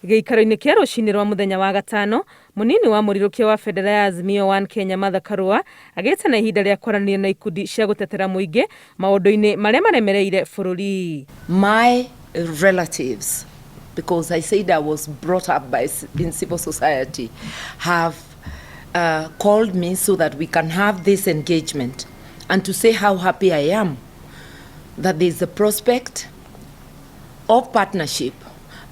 Gĩikaro-inĩ kĩa rũcinĩ rwa mũthenya wa gatano, mũnini wa mũrirũkia wa bendera ya Azimio One Kenya Karua agĩte na ihinda rĩa kwaranĩria na ikundi cia gũtetera mũingĩ maũndũ-inĩ marĩa maremereire bũrũri. My relatives, because I said I was brought up in civil society, have called me so that we can have this engagement and to say how happy I am that there is a prospect of partnership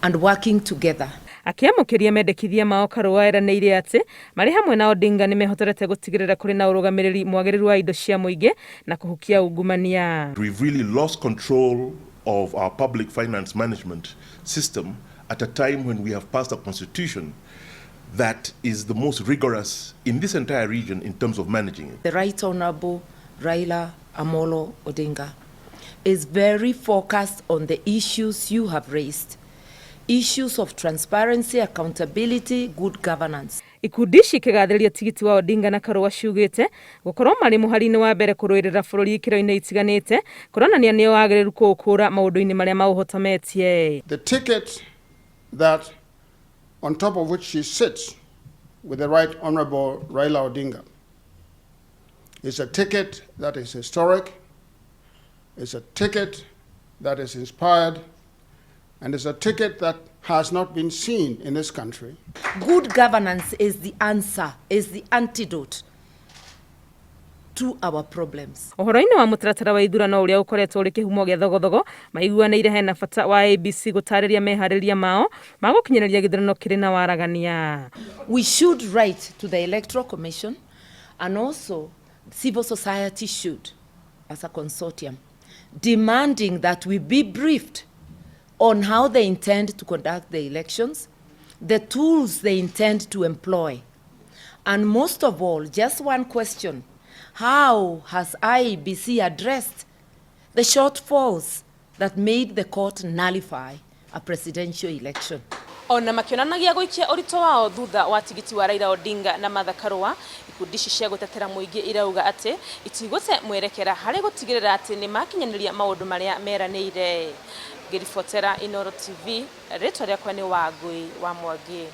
and working together. Akiamũkĩria mendekithia mao Karua eranĩire atĩ marĩ hamwe na Odinga nĩ mehotorete gũtigĩrĩra kũrĩ na ũrũgamĩrĩri mwagĩrĩru wa indo cia mũingĩ na kũhukia ungumania. We've really lost control of our public finance management system at a time when we have passed a constitution that is the most rigorous in this entire region in terms of managing it. The Right Honorable Raila Amolo Odinga is very focused on the issues you have raised. Issues of transparency, accountability, good governance. Ikundi ici ikĩgathĩrĩria tigiti wa Odinga na Karua ciugĩte gũkorwo marĩ mũhari-inĩ wa mbere kũrũĩrĩra bũrũri ikĩro-inĩ itiganĩte kũronania nĩo wagĩrĩru kũũkũra maũndũ-inĩ marĩa maũhotometie. The ticket that on top of which she sits with the Right Honorable Raila Odinga is a ticket that is historic, it's a ticket that is inspired, and it's a ticket that has not been seen in this country. Good governance is the answer, is the antidote to our problems. Ũhoro-inĩ wa mũtaratara wa ithurano ũrĩa ũkoretwo ũrĩ kĩhumo gĩa thogothogo, maiguanĩire hena bata wa ABC gũtarĩria meharĩrĩria mao ma gũkinyanĩria gĩthurano kĩrĩ na waragania. We should write to the Electoral Commission, and also civil society should, as a consortium, demanding that we be briefed on how they intend to conduct the elections, the tools they intend to employ, and most of all, just one question: how has IEBC addressed the shortfalls that made the court nullify a presidential election? Ona makĩonanagia gũikia ũritũ wao thutha wa tigiti wa Raila Odinga na Karua, ikundi ici cia gũtetera mũingĩ irauga atĩ itigũte mwerekera harĩ gũtigĩrĩra atĩ nĩ makinyanĩria maũndũ marĩa meranĩire. Ngĩribotera Inooro TV, rĩtwa rĩakwa nĩ Wangui wa Mwangi.